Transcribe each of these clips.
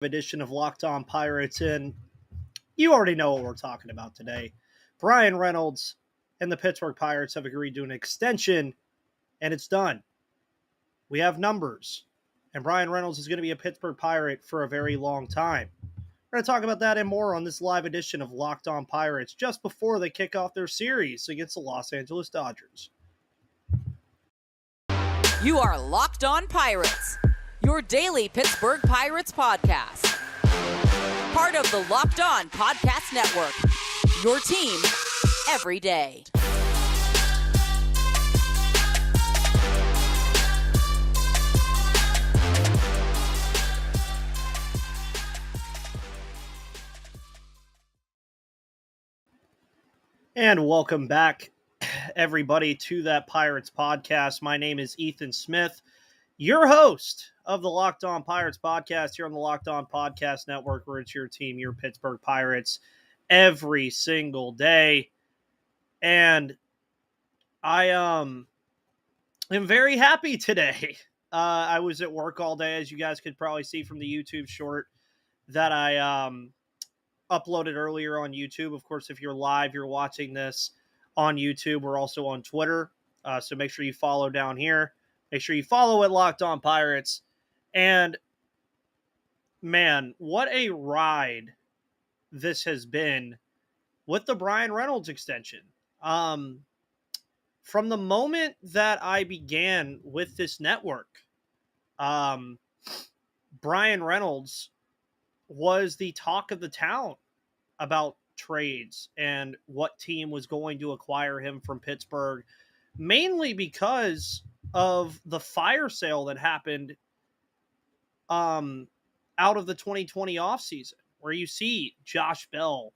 edition of Locked On Pirates, and you already know what we're talking about today. Bryan Reynolds and the Pittsburgh Pirates have agreed to an extension, and it's done. We have numbers, and Bryan Reynolds is going to be a Pittsburgh Pirate for a very long time. We're going to talk about that and more on this live edition of Locked On Pirates just before they kick off their series against the Los Angeles Dodgers. You are Locked On Pirates, your daily Pittsburgh Pirates podcast. Part of the Locked On Podcast Network, your team every day. And welcome back, everybody, to that Pirates podcast. My name is Ethan Smith, your host of the Locked On Pirates podcast here on the Locked On Podcast Network, where it's your team, your Pittsburgh Pirates, every single day. And I am very happy today. I was at work all day, as you guys could probably see from the YouTube short that I uploaded earlier on YouTube. Of course, if you're live, you're watching this on YouTube. We're also on Twitter, so make sure you follow down here. Make sure you follow at Locked On Pirates. And, man, what a ride this has been with the Bryan Reynolds extension. From the moment that I began with this network, Bryan Reynolds was the talk of the town about trades and what team was going to acquire him from Pittsburgh, mainly because of the fire sale that happened out of the 2020 offseason, where you see Josh Bell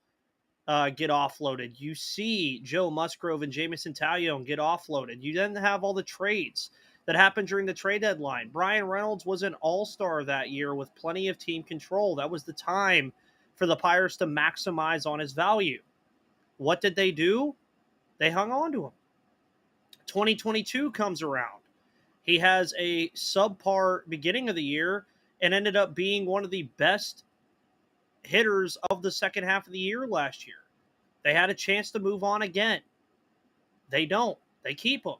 get offloaded. You see Joe Musgrove and Jamison Taillon get offloaded. You then have all the trades that happened during the trade deadline. Bryan Reynolds was an all-star that year with plenty of team control. That was the time for the Pirates to maximize on his value. What did they do? They hung on to him. 2022 comes around. He has a subpar beginning of the year and ended up being one of the best hitters of the second half of the year last year. They had a chance to move on again. They don't. They keep him.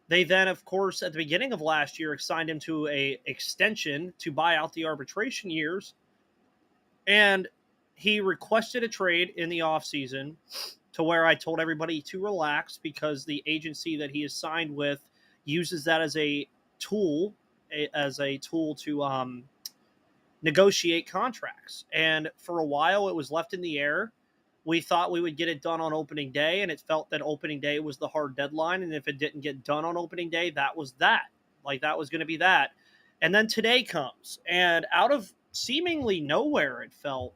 They then, of course, at the beginning of last year, signed him to an extension to buy out the arbitration years. And he requested a trade in the offseason to where I told everybody to relax because the agency that he is signed with uses that as a tool to negotiate contracts. And for a while, it was left in the air. We thought we would get it done on opening day, and it felt that opening day was the hard deadline. And if it didn't get done on opening day, that was that. Like, that was going to be that. And then today comes, and out of seemingly nowhere, it felt,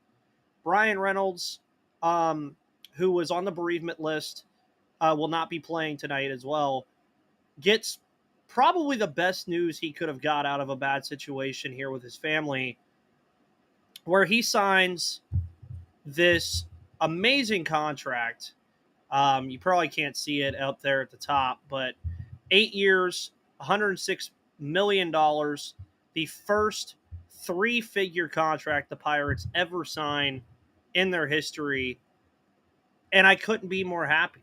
Bryan Reynolds, who was on the bereavement list, will not be playing tonight as well, gets probably the best news he could have got out of a bad situation here with his family, where he signs this amazing contract. You probably can't see it up there at the top, but 8 years, $106 million, the first three-figure contract the Pirates ever sign in their history, and I couldn't be more happy.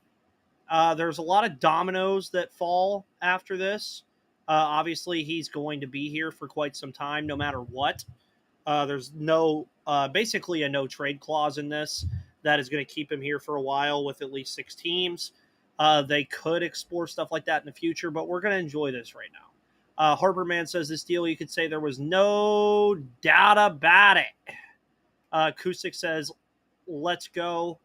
There's a lot of dominoes that fall after this. Obviously, he's going to be here for quite some time, no matter what. There's basically a no trade clause in this that is going to keep him here for a while with at least 6 teams. They could explore stuff like that in the future, but we're going to enjoy this right now. Harperman says this deal, you could say there was no doubt about it. Kusick says, let's go.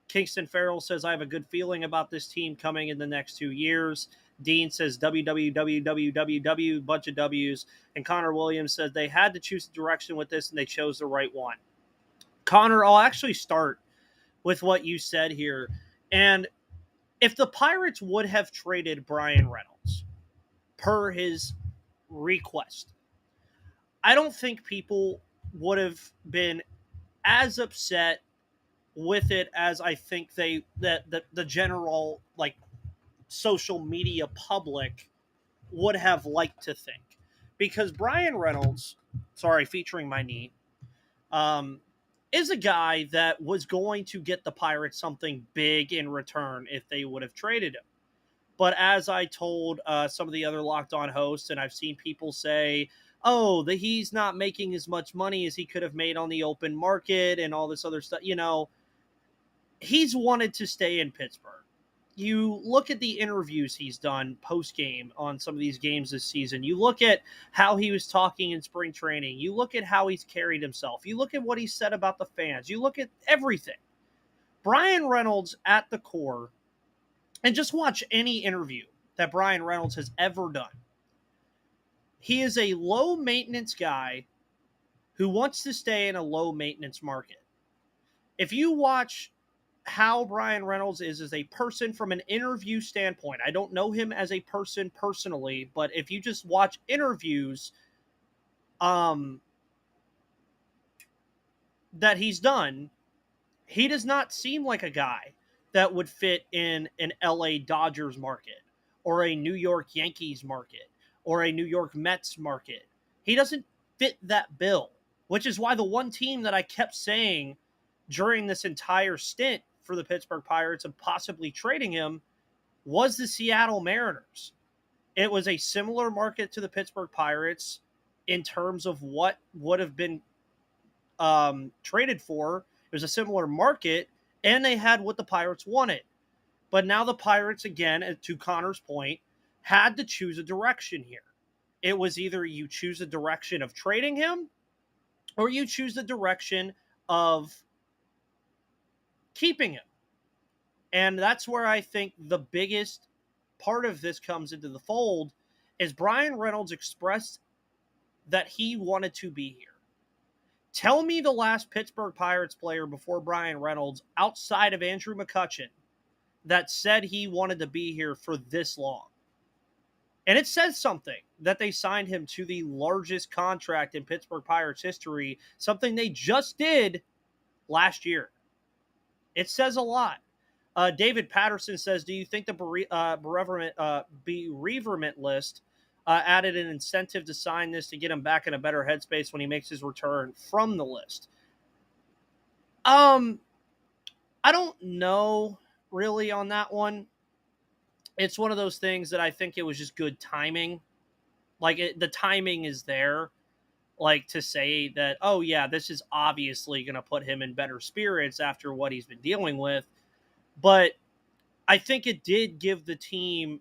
Kingston Farrell says, I have a good feeling about this team coming in the next 2 years. Dean says, www, bunch of W's. And Connor Williams says they had to choose a direction with this, and they chose the right one. Connor, I'll actually start with what you said here. And if the Pirates would have traded Bryan Reynolds per his request, I don't think people would have been as upset with it as I think the general social media public would have liked to think. Because Bryan Reynolds, featuring my knee, um, is a guy that was going to get the Pirates something big in return if they would have traded him. But as I told some of the other Locked On hosts, and I've seen people say, oh, that he's not making as much money as he could have made on the open market and all this other stuff. He's wanted to stay in Pittsburgh. You look at the interviews he's done post game on some of these games this season. You look at how he was talking in spring training. You look at how he's carried himself. You look at what he said about the fans. You look at everything. Bryan Reynolds at the core, and just watch any interview that Bryan Reynolds has ever done. He is a low maintenance guy who wants to stay in a low maintenance market. If you watch how Bryan Reynolds is as a person from an interview standpoint, I don't know him as a person personally, but if you just watch interviews that he's done, he does not seem like a guy that would fit in an LA Dodgers market or a New York Yankees market or a New York Mets market. He doesn't fit that bill, which is why the one team that I kept saying during this entire stint for the Pittsburgh Pirates of possibly trading him was the Seattle Mariners. It was a similar market to the Pittsburgh Pirates in terms of what would have been traded for. It was a similar market, and they had what the Pirates wanted. But now the Pirates, again, to Connor's point, had to choose a direction here. It was either you choose the direction of trading him or you choose the direction of keeping him. And that's where I think the biggest part of this comes into the fold is Bryan Reynolds expressed that he wanted to be here. Tell me the last Pittsburgh Pirates player before Bryan Reynolds, outside of Andrew McCutchen, that said he wanted to be here for this long. And it says something that they signed him to the largest contract in Pittsburgh Pirates history, something they just did last year. It says a lot. David Patterson says, do you think the bereavement list added an incentive to sign this to get him back in a better headspace when he makes his return from the list? I don't know really on that one. It's one of those things that I think it was just good timing. The timing is there, to say that, oh yeah, this is obviously going to put him in better spirits after what he's been dealing with. But I think it did give the team,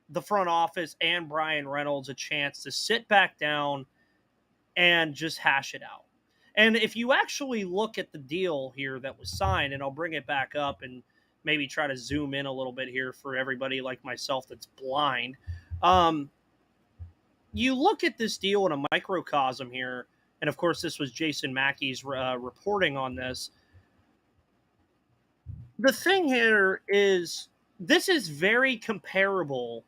the front office, and Bryan Reynolds a chance to sit back down and just hash it out. And if you actually look at the deal here that was signed, and I'll bring it back up and maybe try to zoom in a little bit here for everybody like myself that's blind. You look at this deal in a microcosm here, and of course this was Jason Mackey's reporting on this. The thing here is this is very comparable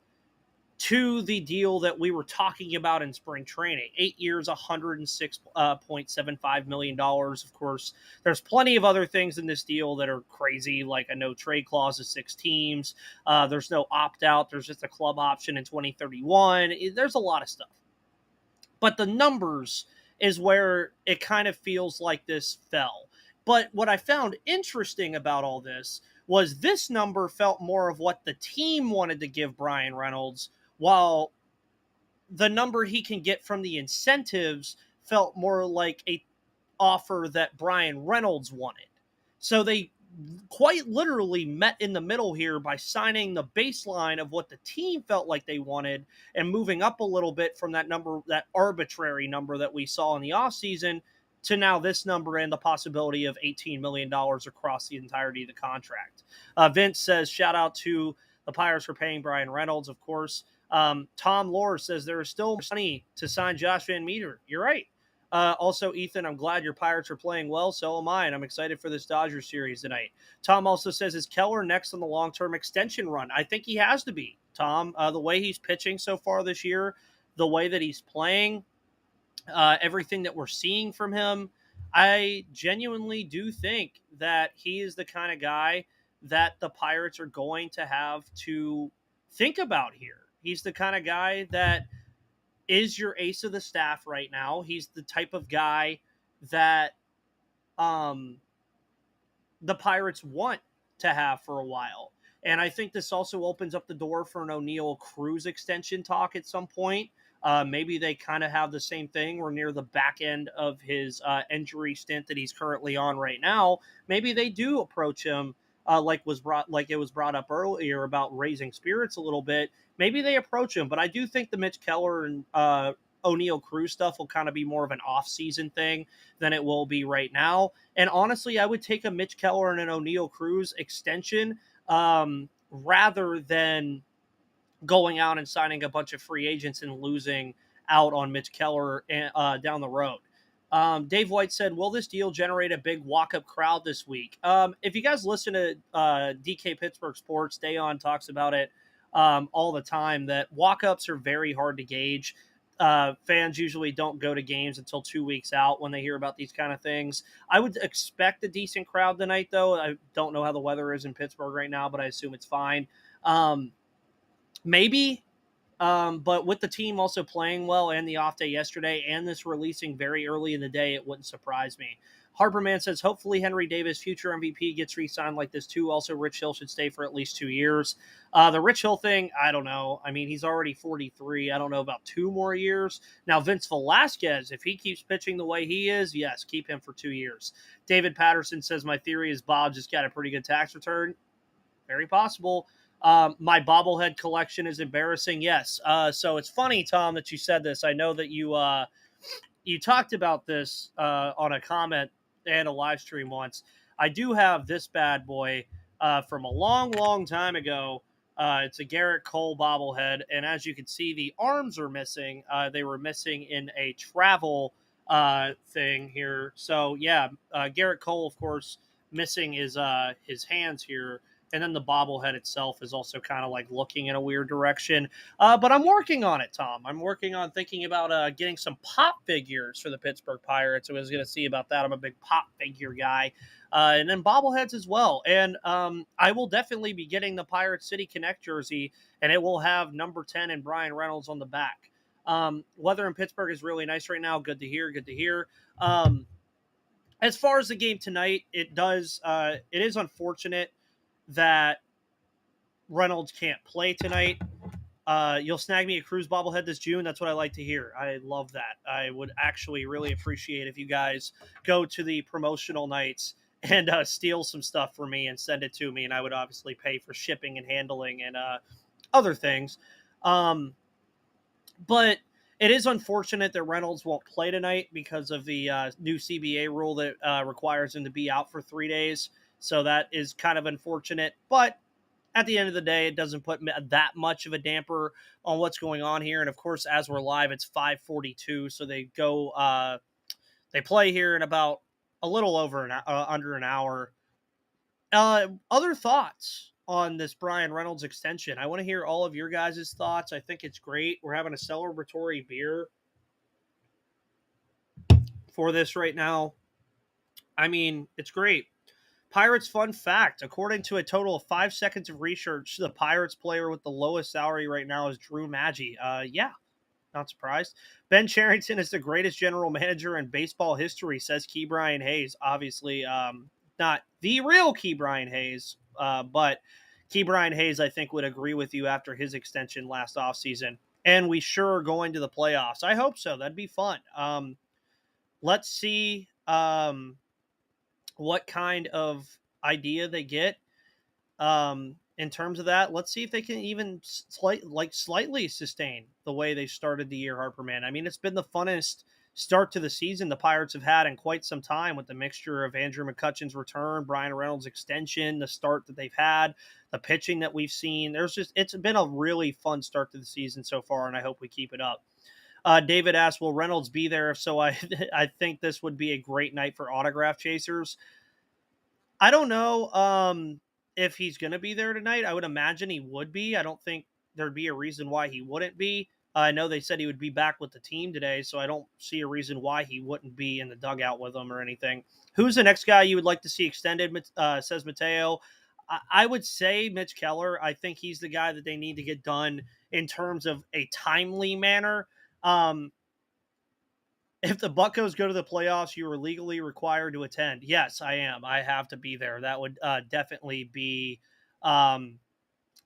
to the deal that we were talking about in spring training. 8 years, $106.75 million. Of course, there's plenty of other things in this deal that are crazy, like a no trade clause of 6 teams. There's no opt-out. There's just a club option in 2031. There's a lot of stuff. But the numbers is where it kind of feels like this fell. But what I found interesting about all this was this number felt more of what the team wanted to give Bryan Reynolds, while the number he can get from the incentives felt more like a offer that Bryan Reynolds wanted. So they quite literally met in the middle here by signing the baseline of what the team felt like they wanted and moving up a little bit from that number, that arbitrary number that we saw in the offseason, to now this number and the possibility of $18 million across the entirety of the contract. Vince says, shout out to the Pirates for paying Bryan Reynolds, of course. Tom Lohr says there is still money to sign Josh Van Meter. You're right. Also, Ethan, I'm glad your Pirates are playing well. So am I, and I'm excited for this Dodgers series tonight. Tom also says, is Keller next on the long-term extension run? I think he has to be, Tom. The way he's pitching so far this year, the way that he's playing, everything that we're seeing from him, I genuinely do think that he is the kind of guy that the Pirates are going to have to think about here. He's the kind of guy that is your ace of the staff right now. He's the type of guy that um, the Pirates want to have for a while. And I think this also opens up the door for an O'Neill Cruz extension talk at some point. Maybe they kind of have the same thing. We're near the back end of his injury stint that he's currently on right now. Maybe they do approach him like it was brought up earlier about raising spirits a little bit. Maybe they approach him, but I do think the Mitch Keller and O'Neill Cruz stuff will kind of be more of an off-season thing than it will be right now. And honestly, I would take a Mitch Keller and an O'Neill Cruz extension rather than going out and signing a bunch of free agents and losing out on Mitch Keller down the road. Dave White said, will this deal generate a big walk-up crowd this week? If you guys listen to DK Pittsburgh Sports, Dayon talks about it all the time, that walk-ups are very hard to gauge. Fans usually don't go to games until 2 weeks out when they hear about these kind of things. I would expect a decent crowd tonight, though. I don't know how the weather is in Pittsburgh right now, but I assume it's fine. Maybe, but with the team also playing well and the off day yesterday and this releasing very early in the day, it wouldn't surprise me. Harperman says, hopefully Henry Davis, future MVP, gets re-signed like this too. Also, Rich Hill should stay for at least 2 years. The Rich Hill thing, I don't know. I mean, he's already 43. I don't know about 2 more years. Now, Vince Velasquez, if he keeps pitching the way he is, yes, keep him for 2 years. David Patterson says, my theory is Bob just got a pretty good tax return. Very possible. My bobblehead collection is embarrassing. Yes. So it's funny, Tom, that you said this. I know that you talked about this on a comment and a live stream once. I do have this bad boy from a long, long time ago. It's a Garrett Cole bobblehead, and as you can see, the arms are missing. They were missing in a travel thing here. So yeah, Garrett Cole, of course, missing his hands here. And then the bobblehead itself is also kind of like looking in a weird direction. But I'm working on it, Tom. I'm working on thinking about getting some pop figures for the Pittsburgh Pirates. I was going to see about that. I'm a big pop figure guy. And then bobbleheads as well. And I will definitely be getting the Pirate City Connect jersey, and it will have number 10 and Bryan Reynolds on the back. Weather in Pittsburgh is really nice right now. Good to hear. Good to hear. As far as the game tonight, it is unfortunate that Reynolds can't play tonight. You'll snag me a Cruz bobblehead this June. That's what I like to hear. I love that. I would actually really appreciate if you guys go to the promotional nights and steal some stuff for me and send it to me. And I would obviously pay for shipping and handling and other things. But it is unfortunate that Reynolds won't play tonight because of the new CBA rule that requires him to be out for 3 days. So that is kind of unfortunate, but at the end of the day, it doesn't put that much of a damper on what's going on here. And of course, as we're live, it's 5:42, so they play here in about a little over under an hour. Other thoughts on this Bryan Reynolds extension? I want to hear all of your guys' thoughts. I think it's great. We're having a celebratory beer for this right now. I mean, it's great. Pirates fun fact. According to a total of 5 seconds of research, the Pirates player with the lowest salary right now is Drew Maggi. Yeah, not surprised. Ben Cherington is the greatest general manager in baseball history, says Ke'Bryan Hayes. Obviously, not the real Ke'Bryan Hayes, but Ke'Bryan Hayes, I think, would agree with you after his extension last offseason. And we sure are going to the playoffs. I hope so. That'd be fun. Let's see what kind of idea they get in terms of that. Let's see if they can even slightly sustain the way they started the year, Harperman. I mean, it's been the funnest start to the season the Pirates have had in quite some time, with the mixture of Andrew McCutchen's return, Bryan Reynolds' extension, the start that they've had, the pitching that we've seen. It's been a really fun start to the season so far, and I hope we keep it up. David asked, will Reynolds be there? If so, I think this would be a great night for autograph chasers. I don't know if he's going to be there tonight. I would imagine he would be. I don't think there'd be a reason why he wouldn't be. I know they said he would be back with the team today, so I don't see a reason why he wouldn't be in the dugout with them or anything. Who's the next guy you would like to see extended, says Mateo. I would say Mitch Keller. I think he's the guy that they need to get done in terms of a timely manner. If the Buccos go to the playoffs, you are legally required to attend. Yes, I am. I have to be there. That would definitely be um,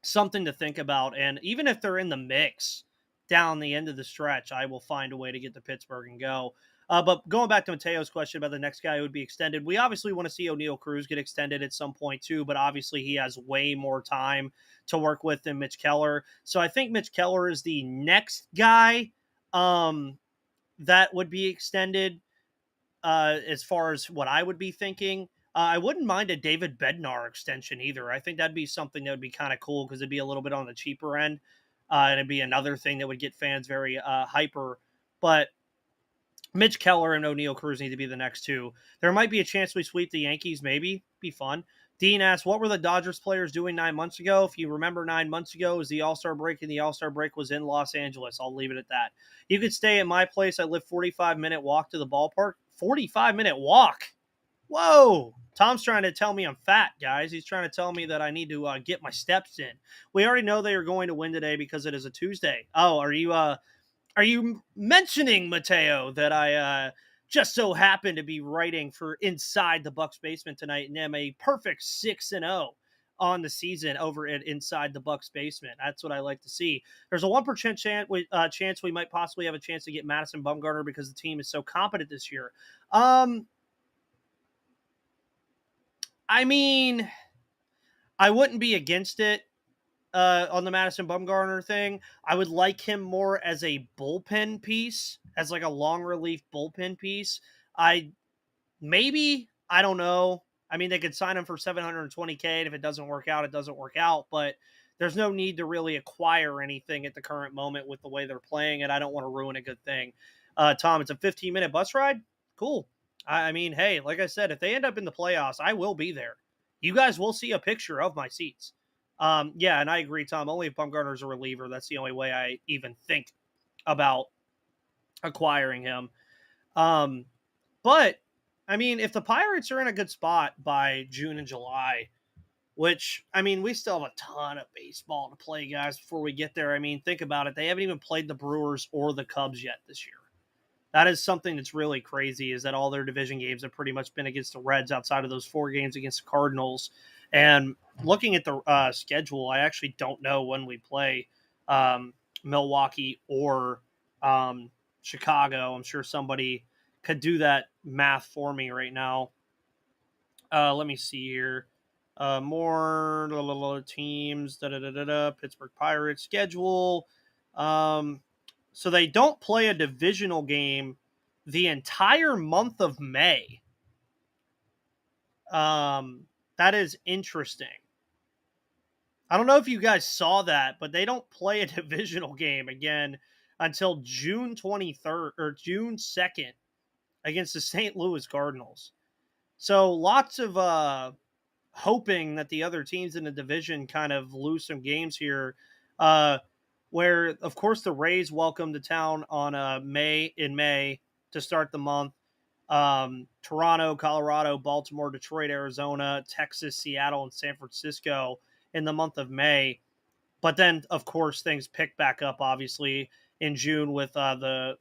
something to think about. And even if they're in the mix down the end of the stretch, I will find a way to get to Pittsburgh and go. But going back to Mateo's question about the next guy who would be extended, we obviously want to see O'Neal Cruz get extended at some point too, but obviously he has way more time to work with than Mitch Keller. So I think Mitch Keller is the next guy that would be extended as far as what I would be thinking. I wouldn't mind a David Bednar extension either. I think that'd be something that would be kind of cool because it'd be a little bit on the cheaper end. And it'd be another thing that would get fans very hyper. But Mitch Keller and O'Neal Cruz need to be the next two. There might be a chance we sweep the Yankees, maybe. Be fun. Dean asks, what were the Dodgers players doing 9 months ago? If you remember 9 months ago, it was the All-Star break, and the All-Star break was in Los Angeles. I'll leave it at that. You could stay at my place. I live 45-minute walk to the ballpark. 45-minute walk? Whoa. Tom's trying to tell me I'm fat, guys. He's trying to tell me that I need to get my steps in. We already know they are going to win today because it is a Tuesday. Oh, are you mentioning, Mateo, that I just so happen to be writing for Inside the Bucks Basement tonight and am a perfect 6-0 on the season over at Inside the Bucks Basement? That's what I like to see. There's a 1% chance we might possibly have a chance to get Madison Bumgarner because the team is so competent this year. I mean, I wouldn't be against it. On the Madison Bumgarner thing, I would like him more as a bullpen piece, as like a long relief bullpen piece. I don't know. I mean, they could sign him for $720K, and if it doesn't work out, it doesn't work out. But there's no need to really acquire anything at the current moment with the way they're playing, and I don't want to ruin a good thing. Tom, it's a 15-minute bus ride. Cool. I mean, hey, like I said, if they end up in the playoffs, I will be there. You guys will see a picture of my seats. Yeah, and I agree, Tom. Only if Bumgarner's a reliever. That's the only way I even think about acquiring him. But, I mean, if the Pirates are in a good spot by June and July, which, I mean, we still have a ton of baseball to play, guys, before we get there. I mean, think about it. They haven't even played the Brewers or the Cubs yet this year. That is something that's really crazy, is that all their division games have pretty much been against the Reds outside of those 4 games against the Cardinals. And looking at the schedule, I actually don't know when we play Milwaukee or Chicago. I'm sure somebody could do that math for me right now. Let me see here. More teams. Pittsburgh Pirates schedule. So they don't play a divisional game the entire month of May. That is interesting. I don't know if you guys saw that, but they don't play a divisional game again until June 23rd or June 2nd against the St. Louis Cardinals. So lots of hoping that the other teams in the division kind of lose some games here. Where, of course, the Rays welcome to town on May to start the month. Toronto, Colorado, Baltimore, Detroit, Arizona, Texas, Seattle, and San Francisco in the month of May. But then, of course, things pick back up, obviously, in June with the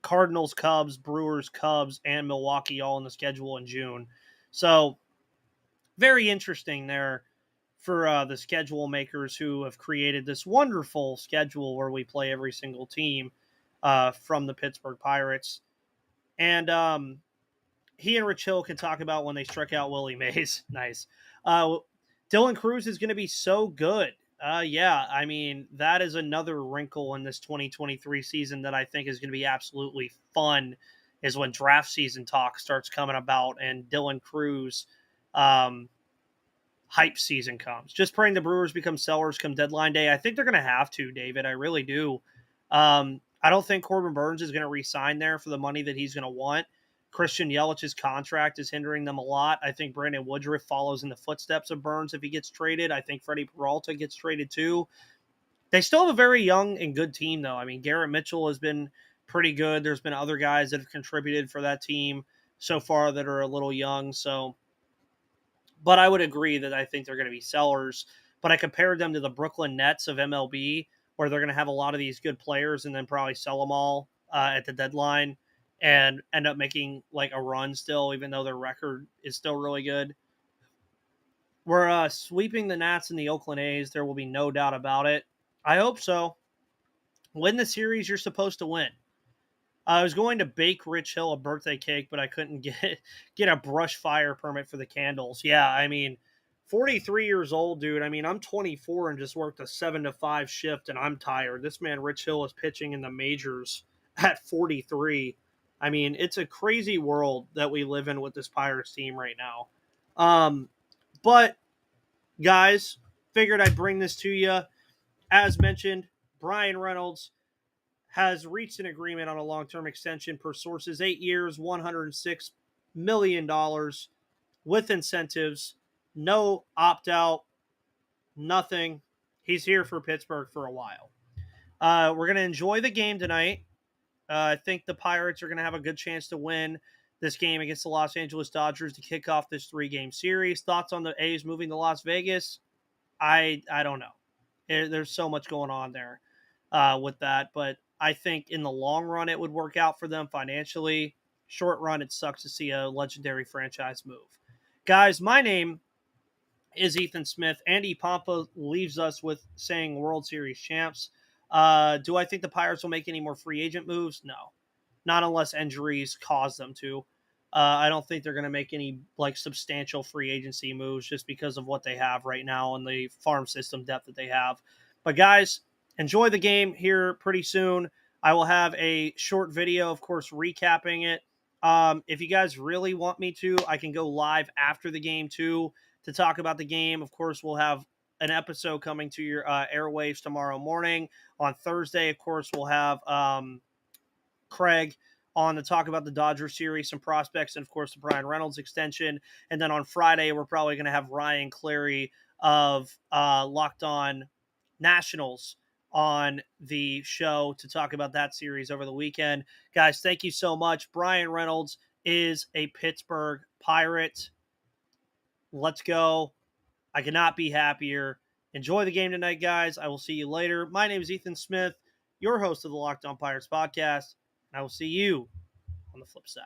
Cardinals, Cubs, Brewers, Cubs, and Milwaukee all in the schedule in June. So very interesting there for the schedule makers who have created this wonderful schedule where we play every single team from the Pittsburgh Pirates. And he and Rich Hill can talk about when they struck out Willie Mays. Nice. Dylan Cruz is going to be so good. Yeah, I mean, that is another wrinkle in this 2023 season that I think is going to be absolutely fun, is when draft season talk starts coming about and Dylan Cruz hype season comes. Just praying the Brewers become sellers come deadline day. I think they're going to have to, David. I really do. I don't think Corbin Burns is going to re-sign there for the money that he's going to want. Christian Yelich's contract is hindering them a lot. I think Brandon Woodruff follows in the footsteps of Burns if he gets traded. I think Freddie Peralta gets traded too. They still have a very young and good team, though. I mean, Garrett Mitchell has been pretty good. There's been other guys that have contributed for that team so far that are a little young. So, but I would agree that I think they're going to be sellers. But I compared them to the Brooklyn Nets of MLB, where they're going to have a lot of these good players and then probably sell them all at the deadline. and end up making like a run still, even though their record is still really good. We're sweeping the Nats and the Oakland A's. There will be no doubt about it. I hope so. Win the series you're supposed to win. I was going to bake Rich Hill a birthday cake, but I couldn't get a brush fire permit for the candles. Yeah, I mean, 43 years old, dude. I mean, I'm 24 and just worked a 7 to 5 shift, and I'm tired. This man, Rich Hill, is pitching in the majors at 43. I mean, it's a crazy world that we live in with this Pirates team right now. But guys, figured I'd bring this to you. As mentioned, Bryan Reynolds has reached an agreement on a long-term extension per sources, 8 years, $106 million with incentives, no opt-out, nothing. He's here for Pittsburgh for a while. We're going to enjoy the game tonight. I think the Pirates are going to have a good chance to win this game against the Los Angeles Dodgers to kick off this 3-game series. Thoughts on the A's moving to Las Vegas? I don't know. There's so much going on there with that, but I think in the long run it would work out for them financially. Short run, it sucks to see a legendary franchise move. Guys, my name is Ethan Smith. Andy Pompa leaves us with saying World Series champs. Do I think the Pirates will make any more free agent moves? No. Not unless injuries cause them to. I don't think they're going to make any like substantial free agency moves just because of what they have right now and the farm system depth that they have. But guys, enjoy the game here pretty soon. I will have a short video, of course, recapping it. If you guys really want me to, I can go live after the game too to talk about the game. Of course, we'll have an episode coming to your airwaves tomorrow morning. On Thursday, of course, we'll have Craig on to talk about the Dodger series, some prospects, and of course the Bryan Reynolds extension. And then on Friday, we're probably going to have Ryan Clary of Locked On Nationals on the show to talk about that series over the weekend. Guys, thank you so much. Bryan Reynolds is a Pittsburgh Pirate. Let's go. I cannot be happier. Enjoy the game tonight, guys. I will see you later. My name is Ethan Smith, your host of the Locked On Pirates podcast. I will see you on the flip side.